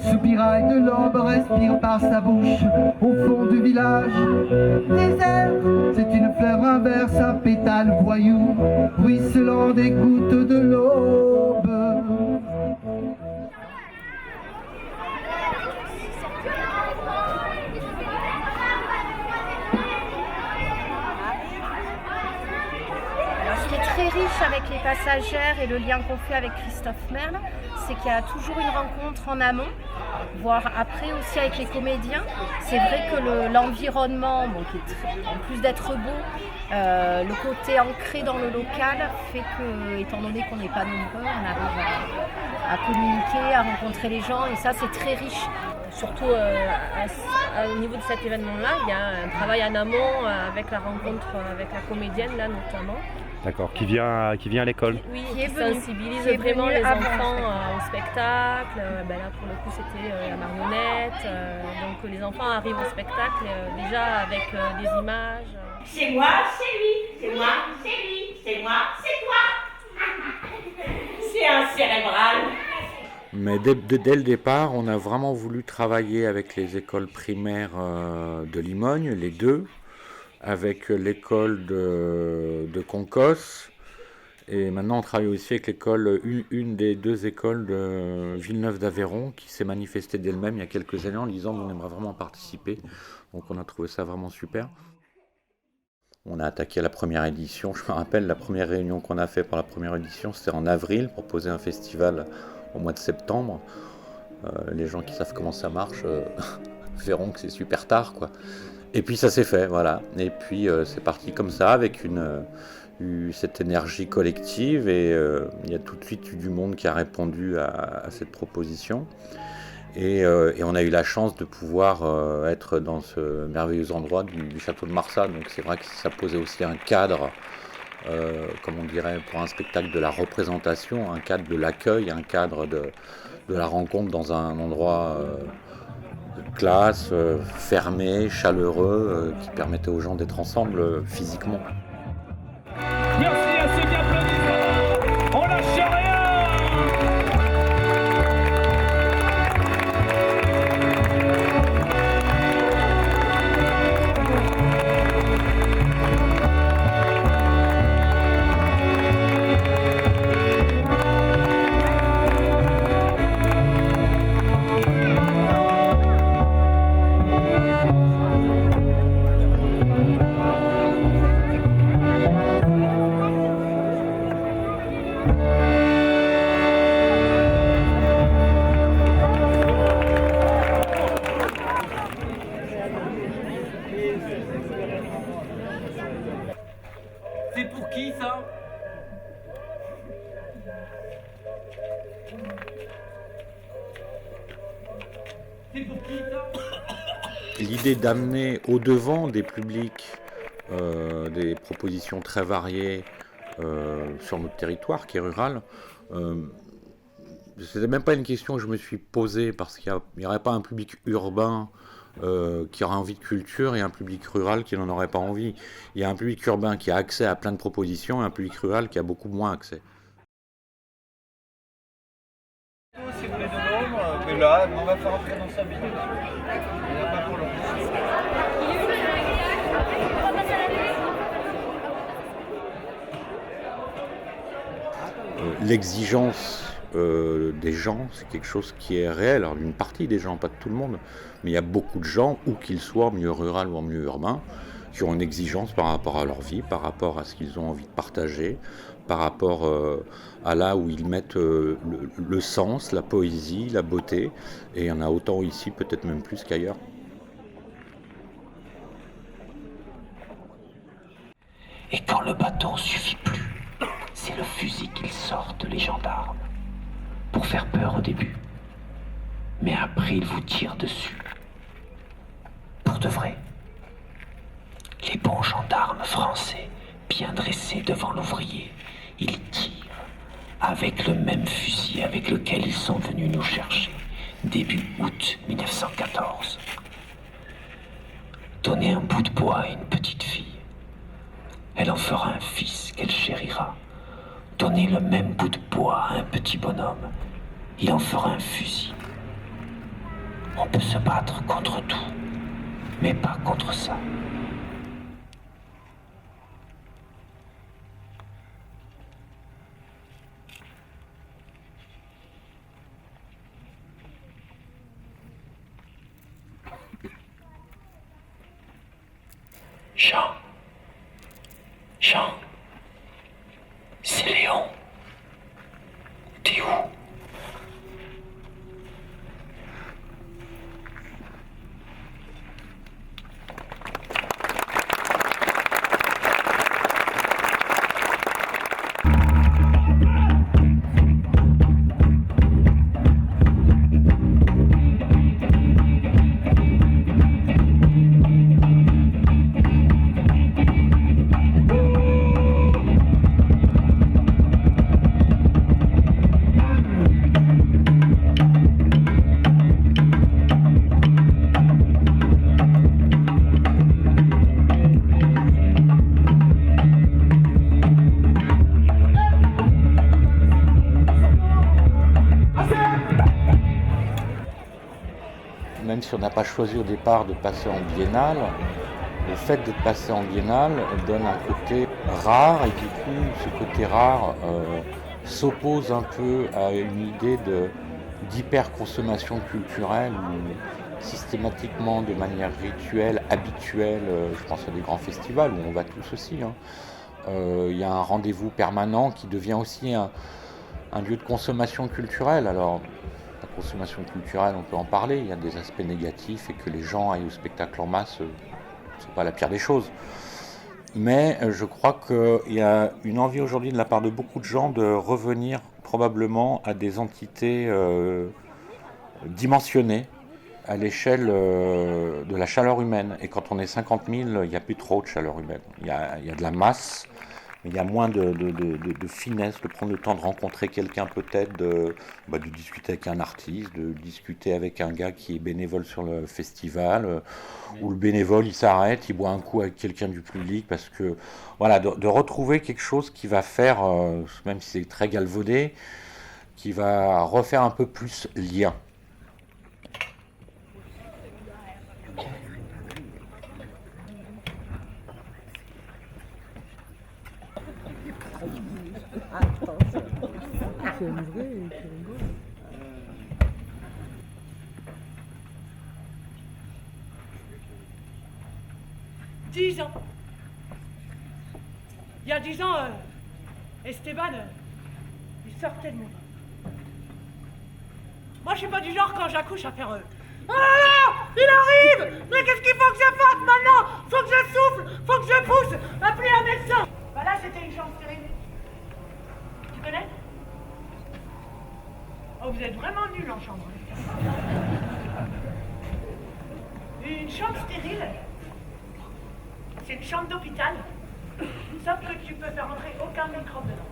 Soupirail de l'aube respire par sa bouche au fond du village désert. C'est une fleur inverse, un pétale voyou, ruisselant des gouttes de l'aube. Ce qui est très riche avec les passagères et le lien qu'on fait avec Christophe Merle, c'est qu'il y a toujours une rencontre en amont, voire après aussi avec les comédiens. C'est vrai que l'environnement, bon, qui est en plus d'être beau, le côté ancré dans le local fait que, étant donné qu'on n'est pas nombreux, on arrive à communiquer, à rencontrer les gens, et ça c'est très riche. Surtout au niveau de cet événement-là, il y a un travail en amont avec la rencontre avec la comédienne là notamment. D'accord, qui vient à l'école. Oui, qui sensibilise vraiment les enfants au spectacle. Là pour le coup c'était la marionnette. Donc les enfants arrivent au spectacle déjà avec des images. C'est moi, c'est lui, c'est moi, c'est lui, c'est moi, c'est toi. C'est un cérébral. Mais dès le départ, on a vraiment voulu travailler avec les écoles primaires de Limogne, les deux, avec l'école de Concosse, et maintenant on travaille aussi avec l'école, une des deux écoles de Villeneuve d'Aveyron, qui s'est manifestée d'elle-même il y a quelques années en disant qu'on aimerait vraiment participer. Donc on a trouvé ça vraiment super. On a attaqué la première édition. Je me rappelle, la première réunion qu'on a fait pour la première édition, c'était en avril, pour poser un festival au mois de septembre. Les gens qui savent comment ça marche verront que c'est super tard, quoi. Et puis ça s'est fait, voilà. Et puis c'est parti comme ça, avec cette énergie collective, et il y a tout de suite eu du monde qui a répondu à cette proposition. Et on a eu la chance de pouvoir être dans ce merveilleux endroit du château de Marsat. Donc c'est vrai que ça posait aussi un cadre, comme on dirait pour un spectacle, de la représentation, un cadre de l'accueil, un cadre de la rencontre dans un endroit de classe, fermé, chaleureux, qui permettait aux gens d'être ensemble physiquement. Merci à ceux qui applaudissent. On lâche rien. C'est pour qui ça? C'est pour qui ça? L'idée d'amener au devant des publics des propositions très variées sur notre territoire qui est rural, c'était même pas une question que je me suis posée, parce qu'il n'y aurait pas un public urbain qui aurait envie de culture et un public rural qui n'en aurait pas envie. Il y a un public urbain qui a accès à plein de propositions et un public rural qui a beaucoup moins accès. Si vous voulez de l'ombre, mais là, on va faire entrer dans 5 minutes. Il n'y en a pas pour longtemps. L'exigence des gens, c'est quelque chose qui est réel. Alors d'une partie des gens, pas de tout le monde, mais il y a beaucoup de gens, où qu'ils soient en milieu rural ou en milieu urbain, qui ont une exigence par rapport à leur vie, par rapport à ce qu'ils ont envie de partager, par rapport à là où ils mettent le sens, la poésie, la beauté, et il y en a autant ici, peut-être même plus qu'ailleurs. Et quand le bâton suffit plus, c'est le fusil qu'ils sortent, les gendarmes, pour faire peur au début. Mais après, ils vous tirent dessus. Pour de vrai. Les bons gendarmes français, bien dressés devant l'ouvrier, ils tirent avec le même fusil avec lequel ils sont venus nous chercher, début août 1914. Donnez un bout de bois à une petite fille. Elle en fera un fils qu'elle chérira. Donnez le même bout de bois à un petit bonhomme, il en fera un fusil. On peut se battre contre tout, mais pas contre ça. Jean. Jean. C'est Léon. T'es où? Même si on n'a pas choisi au départ de passer en biennale, le fait de passer en biennale donne un côté rare et du coup ce côté rare s'oppose un peu à une idée d'hyperconsommation culturelle où systématiquement, de manière rituelle, habituelle, je pense à des grands festivals où on va tous aussi, il y a un rendez-vous permanent qui devient aussi un lieu de consommation culturelle. Alors, la consommation culturelle, on peut en parler, il y a des aspects négatifs et que les gens aillent au spectacle en masse, c'est pas la pire des choses. Mais je crois qu'il y a une envie aujourd'hui de la part de beaucoup de gens de revenir probablement à des entités dimensionnées à l'échelle de la chaleur humaine. Et quand on est 50 000, il n'y a plus trop de chaleur humaine. Il y a de la masse, mais il y a moins de finesse, de prendre le temps de rencontrer quelqu'un peut-être, de discuter avec un artiste, de discuter avec un gars qui est bénévole sur le festival, où le bénévole il s'arrête, il boit un coup avec quelqu'un du public, parce que voilà, de retrouver quelque chose qui va faire, même si c'est très galvaudé, qui va refaire un peu plus lien. Il y a 10 ans, Esteban, il sortait de moi. Moi, je suis pas du genre quand j'accouche à faire oh là là, il arrive! Mais qu'est-ce qu'il faut que je fasse maintenant? Faut que je souffle, faut que je pousse, appelez un médecin! Bah là, c'était une chambre stérile. Tu connais? Oh, vous êtes vraiment nuls en chambre. Une chambre stérile, c'est une chambre d'hôpital, sauf que tu peux faire entrer aucun microbe dedans.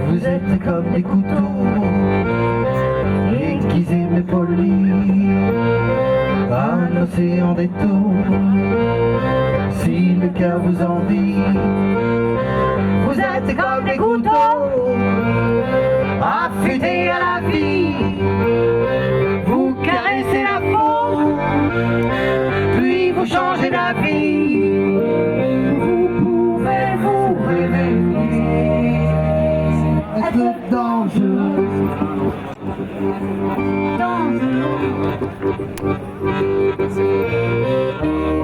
Vous êtes comme des couteaux, aiguisés mais polis, un océan d'étau, si le cœur vous en dit. Vous êtes comme des couteaux, affûtés à la vie, vous caressez la peau, puis vous changez d'avis. Vous pouvez vous réveiller, être dangereux,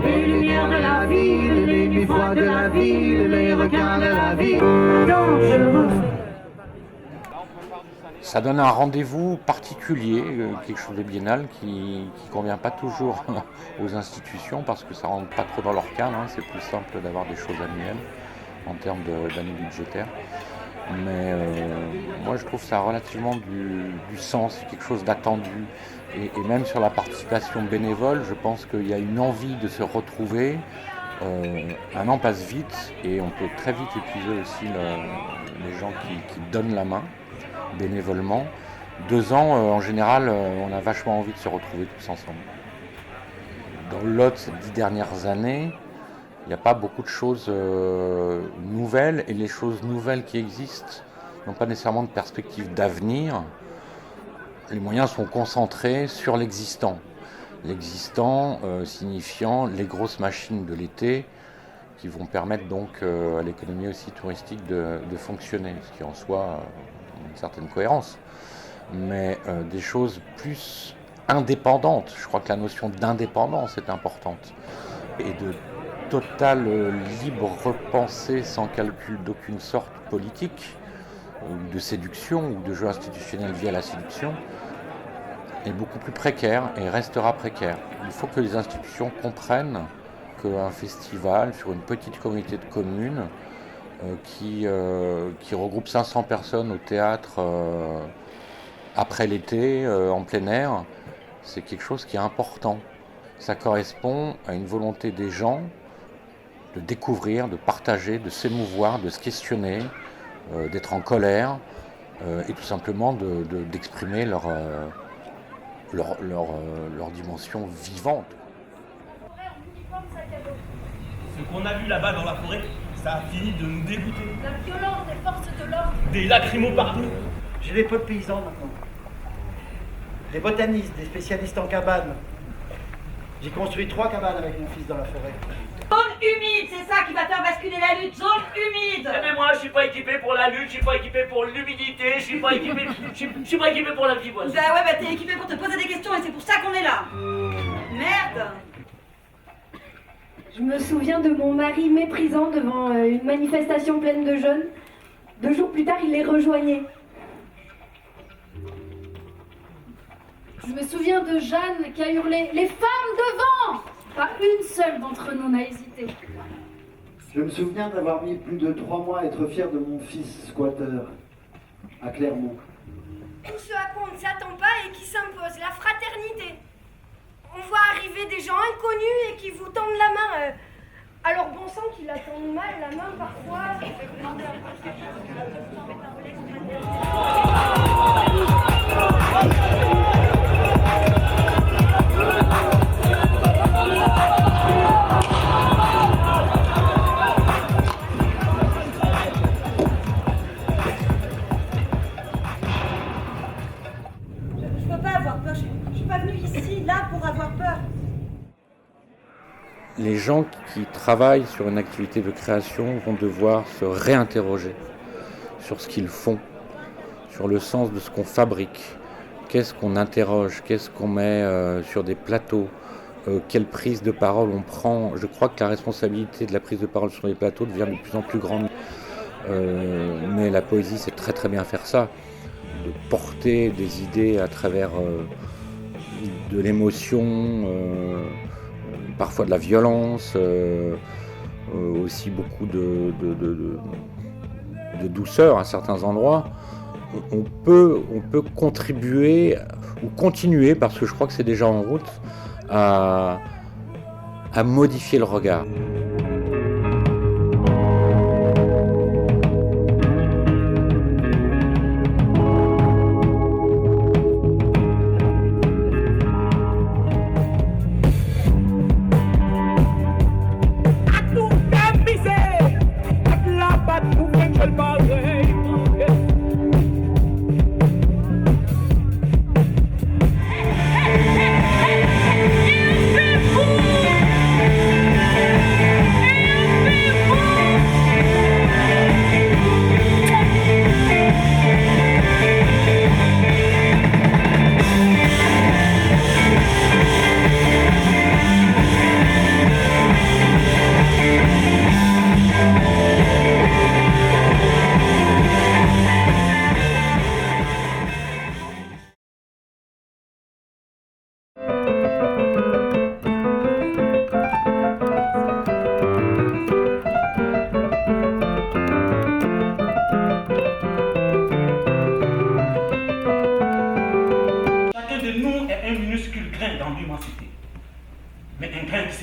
les lumières de la ville, les nuits froides de la ville, les requins de la ville, dangereux. Ça donne un rendez-vous particulier, quelque chose de biennal qui ne convient pas toujours aux institutions parce que ça ne rentre pas trop dans leur cadre. C'est plus simple d'avoir des choses annuelles en termes d'année budgétaire. Mais moi je trouve ça relativement du sens, quelque chose d'attendu. Et même sur la participation bénévole, je pense qu'il y a une envie de se retrouver. Un an passe vite et on peut très vite épuiser aussi les gens qui donnent la main bénévolement. 2 ans, en général, on a vachement envie de se retrouver tous ensemble. Dans le Lot, ces 10 dernières années, il n'y a pas beaucoup de choses nouvelles, et les choses nouvelles qui existent n'ont pas nécessairement de perspective d'avenir. Les moyens sont concentrés sur l'existant. L'existant signifiant les grosses machines de l'été qui vont permettre donc à l'économie aussi touristique de fonctionner, ce qui en soi une certaine cohérence. Mais des choses plus indépendantes. Je crois que la notion d'indépendance est importante. Et de total libre repensée sans calcul d'aucune sorte politique, ou de séduction, ou de jeu institutionnel via la séduction, est beaucoup plus précaire et restera précaire. Il faut que les institutions comprennent qu'un festival sur une petite communauté de communes qui regroupe 500 personnes au théâtre après l'été, en plein air, c'est quelque chose qui est important. Ça correspond à une volonté des gens de découvrir, de partager, de s'émouvoir, de se questionner, d'être en colère et tout simplement d'exprimer leur dimension vivante. Ce qu'on a vu là-bas dans la forêt, ça a fini de nous dégoûter. La violence des forces de l'ordre. Des lacrymos partout. J'ai des potes paysans maintenant. Des botanistes, des spécialistes en cabanes. J'ai construit 3 cabanes avec mon fils dans la forêt. Zone humide, c'est ça qui va faire basculer la lutte. Zone humide. Mais moi, je suis pas équipé pour la lutte, je suis pas équipé pour l'humidité, je suis pas équipé pour la pivoine. Bah ouais, bah t'es équipé pour te poser des questions et c'est pour ça qu'on est là. Merde. Je me souviens de mon mari méprisant devant une manifestation pleine de jeunes. 2 jours plus tard, il les rejoignait. Je me souviens de Jeanne qui a hurlé « Les femmes devant !» Pas une seule d'entre nous n'a hésité. Je me souviens d'avoir mis plus de 3 mois à être fier de mon fils squatteur à Clermont. Tout ce à quoi on ne s'attend pas et qui s'impose, la fraternité. On voit arriver des gens inconnus et qui vous tendent la main. Alors bon sang qu'ils la tendent mal, la main parfois. Je peux pas avoir peur, je suis pas venue ici, là, pour avoir peur. Les gens qui travaillent sur une activité de création vont devoir se réinterroger sur ce qu'ils font, sur le sens de ce qu'on fabrique, qu'est-ce qu'on interroge, qu'est-ce qu'on met sur des plateaux, quelle prise de parole on prend. Je crois que la responsabilité de la prise de parole sur les plateaux devient de plus en plus grande. Mais la poésie, c'est très très bien faire ça, de porter des idées à travers de l'émotion, parfois de la violence, aussi beaucoup de douceur à certains endroits. On peut contribuer ou continuer, parce que je crois que c'est déjà en route, à modifier le regard.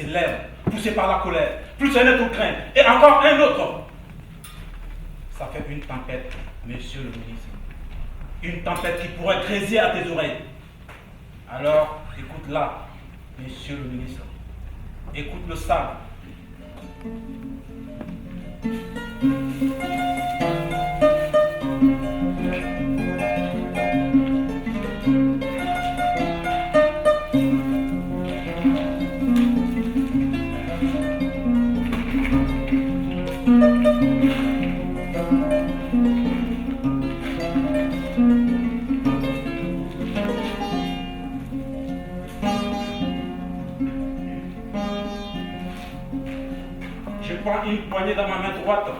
s'élève, poussé par la colère, plus un autre craint, et encore un autre. Ça fait une tempête, monsieur le ministre. Une tempête qui pourrait grésiller à tes oreilles. Alors, écoute-la, monsieur le ministre. Écoute le sable. Je prends une poignée dans ma main droite.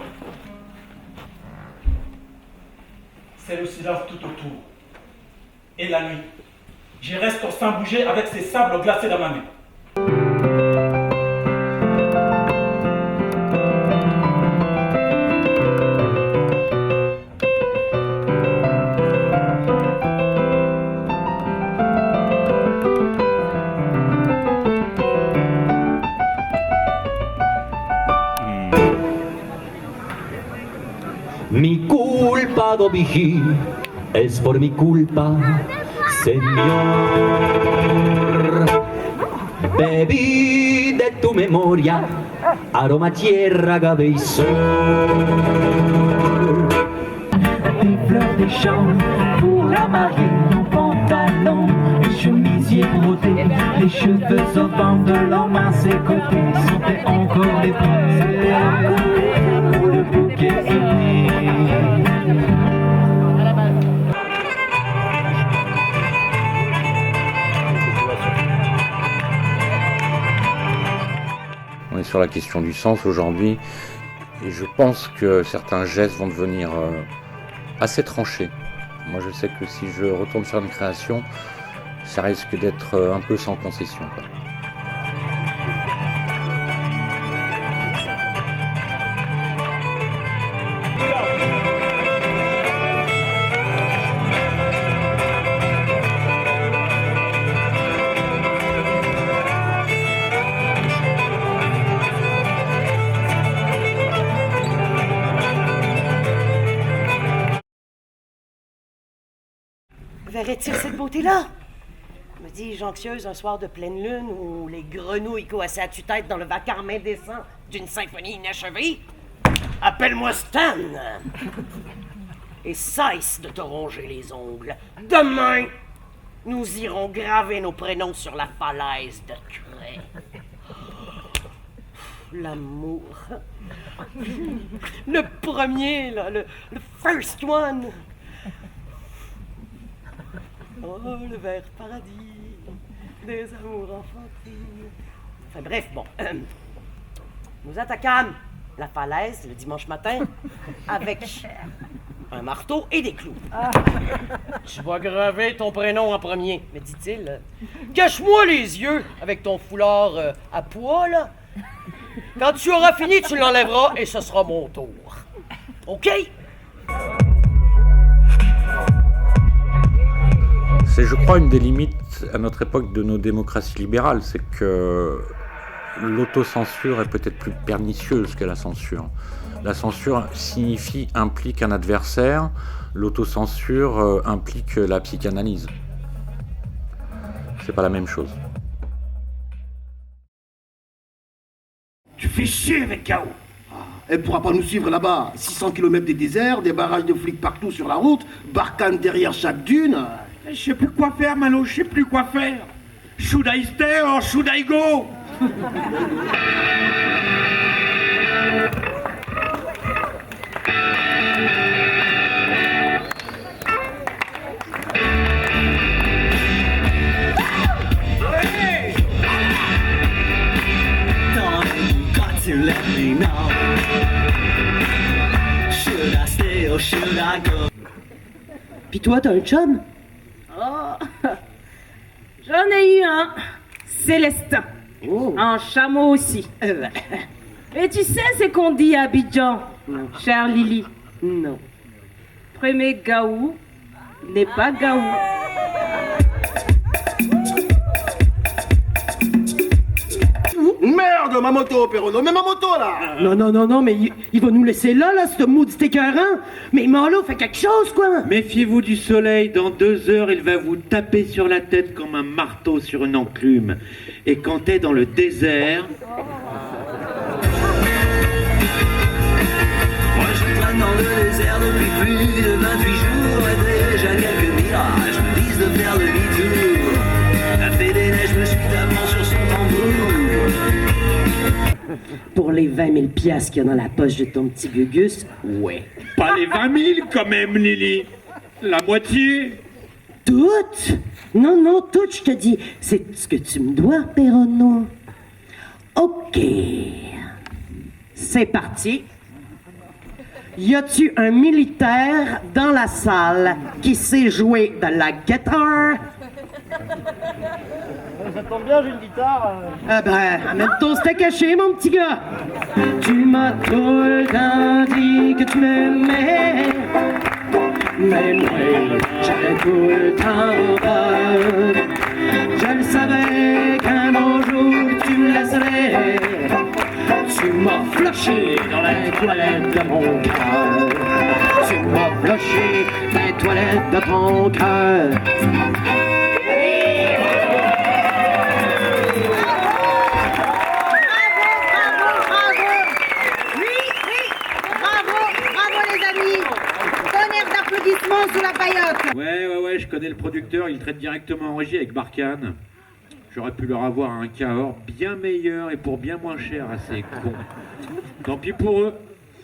C'est le silence tout autour. Et la nuit, je reste sans bouger avec ces sables glacés dans ma main. Mi culpa, Dobiji, es por mi culpa, Señor. Bebí de tu memoria, aroma tierra, agave y sol. Des fleurs des champs pour la marine, nos pantalons, les chemisiers brodés, les cheveux au vent de l'homme à ses côtés, sentaient encore les fleurs pour le bouquet aimé. On est sur la question du sens aujourd'hui et je pense que certains gestes vont devenir assez tranchés. Moi je sais que si je retourne sur une création, ça risque d'être un peu sans concession, quoi. Verrait-il cette beauté-là? Me dis-je anxieuse un soir de pleine lune où les grenouilles coassaient à tue-tête dans le vacarme indécent d'une symphonie inachevée? Appelle-moi Stan! Et cesse de te ronger les ongles. Demain, nous irons graver nos prénoms sur la falaise de craie. L'amour. Le premier, là, le first one. Oh, le vert paradis des amours enfantines. Enfin bref, bon. Nous attaquâmes la falaise le dimanche matin avec un marteau et des clous. Tu vas graver ton prénom en premier, me dit-il. Cache-moi les yeux avec ton foulard à pois, là. Quand tu auras fini, tu l'enlèveras et ce sera mon tour. OK? C'est, je crois, une des limites à notre époque de nos démocraties libérales, c'est que l'autocensure est peut-être plus pernicieuse que la censure. La censure implique un adversaire, l'autocensure implique la psychanalyse. C'est pas la même chose. Tu fais chier avec K.O. Elle pourra pas nous suivre là-bas. 600 km de désert, des barrages de flics partout sur la route, Barkhane derrière chaque dune. Je sais plus quoi faire, Malo, je sais plus quoi faire. Should I stay or should I go? To let me know. Should I stay or should I go? Pis toi, t'as un chum? Oh, j'en ai eu un, Célestin, en chameau aussi. Et tu sais ce qu'on dit à Abidjan, chère Lily? Non. Premier gaou n'est pas gaou. Mais regarde ma moto, Perrono, mais ma moto là. Non, mais il va nous laisser là, ce maudit écœurant. Mais Malo, fait quelque chose, quoi. Méfiez-vous du soleil, dans 2 heures, il va vous taper sur la tête comme un marteau sur une enclume. Et quand t'es dans le désert... Moi je traîne dans le désert depuis plus de 28 jours et déjà quelques mirages me disent de faire demi-tour. La fée des neiges me suit d'avant sur son tambour. Pour les 20 000 piastres qu'il y a dans la poche de ton petit Gugus, ouais. Pas les 20 000 quand même, Lily. La moitié. Toutes? Non, toutes, je te dis. C'est ce que tu me dois, Perrono. OK. C'est parti. Y a-tu un militaire dans la salle qui sait jouer de la guitare? Ça tombe bien, j'ai une guitare. Ah ben, amène ton steak haché, mon petit gars. Tu m'as tout le temps dit que tu m'aimais. Mais moi, j'avais tout le temps peur. Je le savais qu'un beau jour tu me laisserais. Tu m'as flashé dans les toilettes de mon cœur. Tu m'as flashé dans les toilettes de ton cœur. Sous la paillote. Ouais, je connais le producteur, il traite directement en régie avec Barkhane. J'aurais pu leur avoir un Cahors bien meilleur et pour bien moins cher à ces cons. Tant pis pour eux.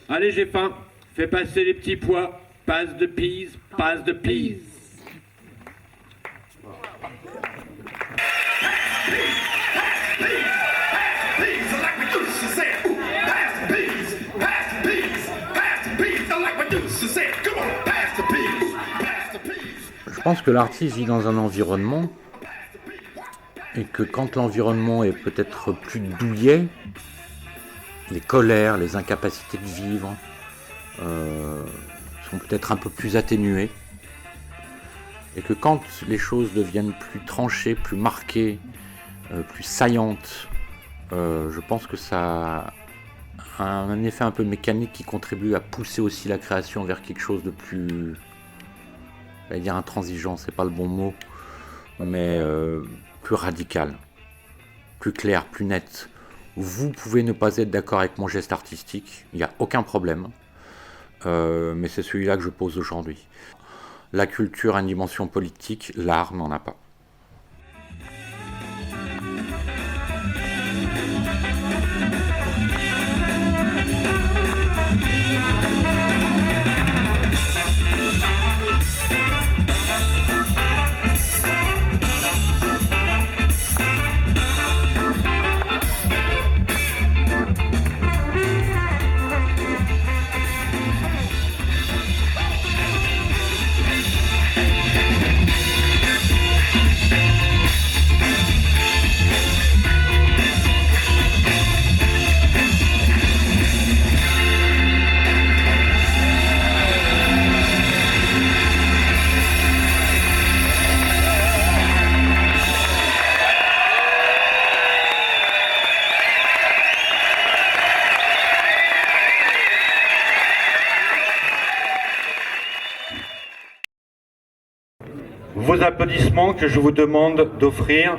Allez, j'ai faim. Fais passer les petits pois. Passe de peas, passe de peas. Je pense que l'artiste vit dans un environnement et que quand l'environnement est peut-être plus douillet, les colères, les incapacités de vivre sont peut-être un peu plus atténuées et que quand les choses deviennent plus tranchées, plus marquées, plus saillantes, je pense que ça a un effet un peu mécanique qui contribue à pousser aussi la création vers quelque chose de plus... J'allais dire intransigeant, c'est pas le bon mot, mais plus radical, plus clair, plus net. Vous pouvez ne pas être d'accord avec mon geste artistique, il n'y a aucun problème, mais c'est celui-là que je pose aujourd'hui. La culture a une dimension politique, l'art n'en a pas. Vos applaudissements que je vous demande d'offrir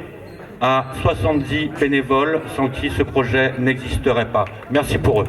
à 70 bénévoles sans qui ce projet n'existerait pas. Merci pour eux.